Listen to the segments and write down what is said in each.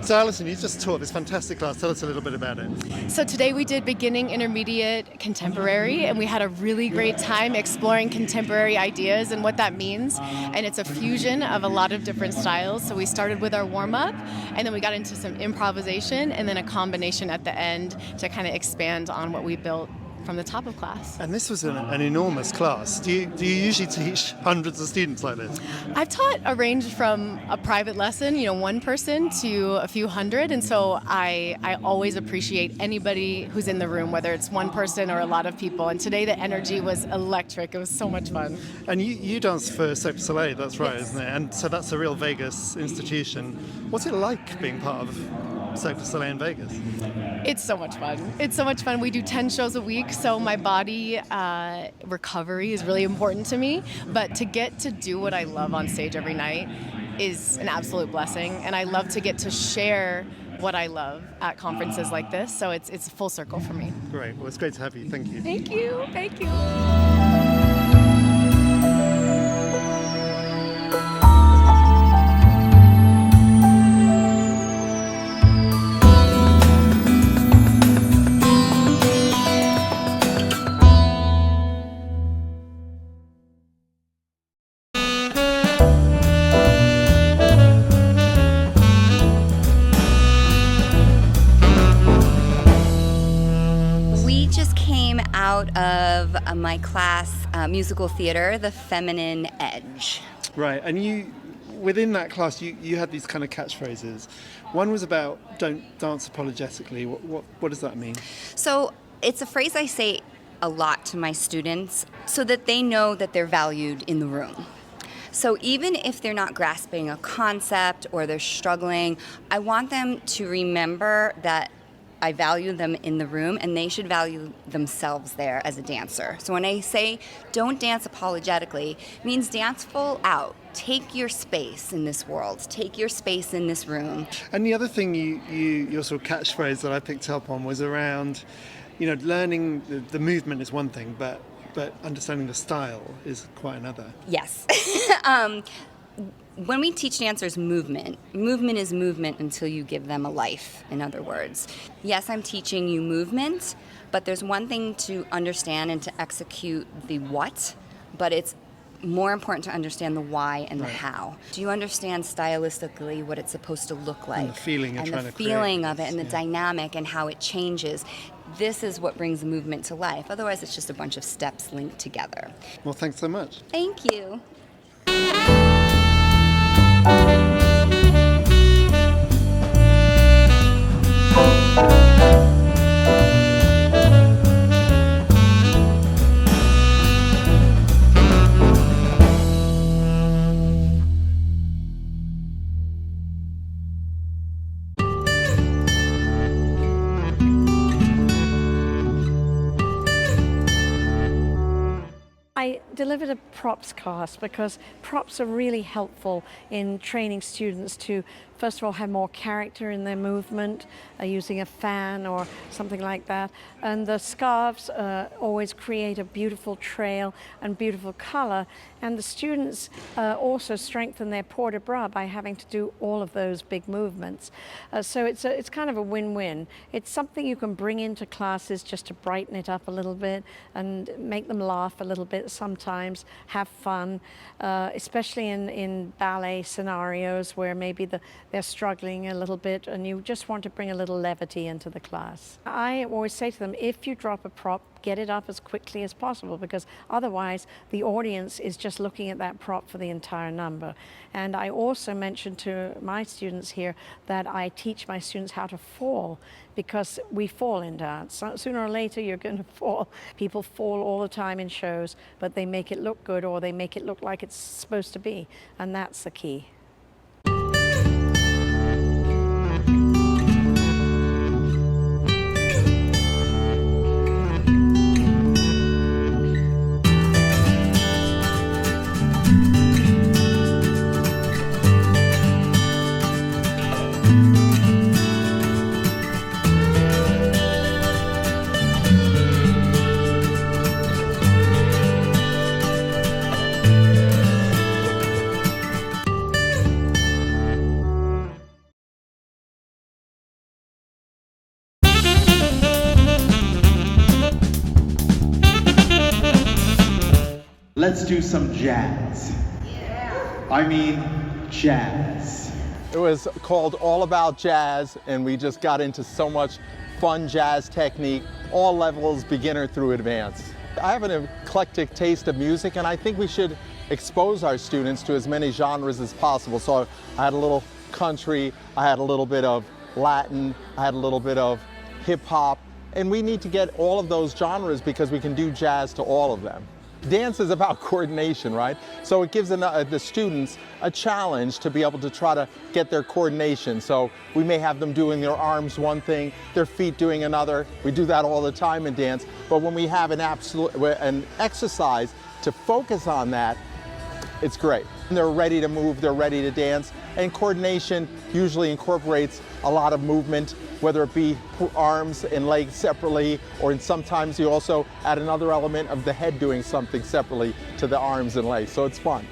So Alison, you just taught this fantastic class. Tell us a little bit about it. So today we did beginning, intermediate, contemporary, and we had a really great time exploring contemporary ideas and what that means. And it's a fusion of a lot of different styles. So we started with our warm-up, and then we got into some improvisation, and then a combination at the end to kind of expand on what we built from the top of class. And this was an enormous class. Do you usually teach hundreds of students like this? I've taught a range from a private lesson, one person, to a few hundred, and so I always appreciate anybody who's in the room, whether it's one person or a lot of people. And today the energy was electric. It was so much fun. And you dance for Cirque du Soleil, that's right, Yes. isn't it? And so that's a real Vegas institution. What's it like being part of Cirque du Soleil in Vegas? It's so much fun. It's so much fun. We do 10 shows a week, so my body recovery is really important to me. But to get to do what I love on stage every night is an absolute blessing. And I love to get to share what I love at conferences like this. So it's a full circle for me. Great. Well, it's great to have you. Thank you. Thank you. Thank you. Out of my class, musical theater, The Feminine Edge. Right, and within that class, you had these kind of catchphrases. One was about don't dance apologetically. What does that mean? So it's a phrase I say a lot to my students so that they know that they're valued in the room. So even if they're not grasping a concept or they're struggling, I want them to remember that I value them in the room, and they should value themselves there as a dancer. So when I say don't dance apologetically, it means dance full out. Take your space in this world. Take your space in this room. And the other thing your sort of catchphrase that I picked up on was around, learning the movement is one thing, but understanding the style is quite another. Yes. When we teach dancers movement is movement until you give them a life, in other words. Yes, I'm teaching you movement, but there's one thing to understand and to execute the what, but it's more important to understand the why and the how. Do you understand stylistically what it's supposed to look like? And the feeling you're trying to create. And the feeling of it and the dynamic and how it changes. This is what brings the movement to life. Otherwise, it's just a bunch of steps linked together. Well, thanks so much. Thank you. I delivered a props class because props are really helpful in training students to, first of all, have more character in their movement, using a fan or something like that. And the scarves always create a beautiful trail and beautiful color. And the students also strengthen their port de bras by having to do all of those big movements. So it's kind of a win-win. It's something you can bring into classes just to brighten it up a little bit and make them laugh a little bit sometimes, have fun, especially in ballet scenarios where maybe they're struggling a little bit and you just want to bring a little levity into the class. I always say to them, if you drop a prop, get it up as quickly as possible, because otherwise the audience is just looking at that prop for the entire number. And I also mentioned to my students here that I teach my students how to fall, because we fall in dance. So sooner or later you're going to fall. People fall all the time in shows, but they make it look good, or they make it look like it's supposed to be, and that's the key. let's do some jazz. Yeah. I mean, jazz. It was called All About Jazz, and we just got into so much fun jazz technique, all levels, beginner through advanced. I have an eclectic taste of music, and I think we should expose our students to as many genres as possible. So I had a little country, I had a little bit of Latin, I had a little bit of hip hop, and we need to get all of those genres because we can do jazz to all of them. Dance is about coordination, right? So it gives the students a challenge to be able to try to get their coordination. So we may have them doing their arms one thing, their feet doing another. We do that all the time in dance. But when we have an exercise to focus on that, it's great. They're ready to move, they're ready to dance. And coordination usually incorporates a lot of movement, whether it be arms and legs separately, or sometimes you also add another element of the head doing something separately to the arms and legs. So it's fun.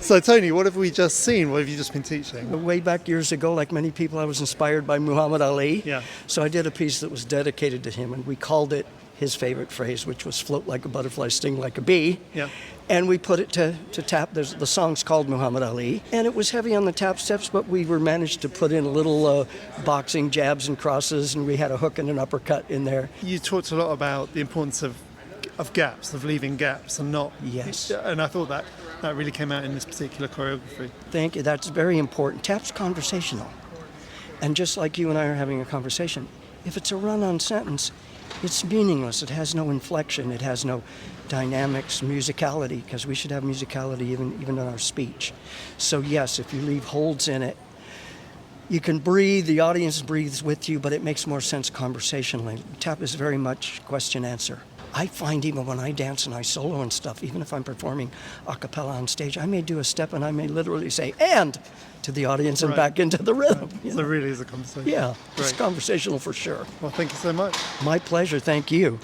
So Tony, what have we just seen? What have you just been teaching? Way back years ago, like many people, I was inspired by Muhammad Ali. Yeah. So I did a piece that was dedicated to him, and we called it his favorite phrase, which was float like a butterfly, sting like a bee. Yeah. And we put it to tap. The song's called Muhammad Ali, and it was heavy on the tap steps, but we managed to put in a little boxing jabs and crosses, and we had a hook and an uppercut in there. You talked a lot about the importance of gaps, of leaving gaps and not... Yes. And I thought that really came out in this particular choreography. Thank you. That's very important. Tap's conversational. And just like you and I are having a conversation, if it's a run-on sentence, it's meaningless. It has no inflection. It has no dynamics, musicality, because we should have musicality even in our speech. So yes, if you leave holds in it, you can breathe, the audience breathes with you, but it makes more sense conversationally. Tap is very much question-answer. I find even when I dance and I solo and stuff, even if I'm performing a cappella on stage, I may do a step and I may literally say, and, to the audience and back into the rhythm. Right. So it really is a conversation. Yeah, Great. It's conversational for sure. Well, thank you so much. My pleasure, thank you.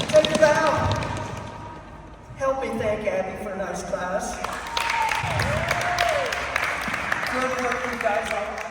Take it down. Help me thank Abby for a nice class. Good work, you guys.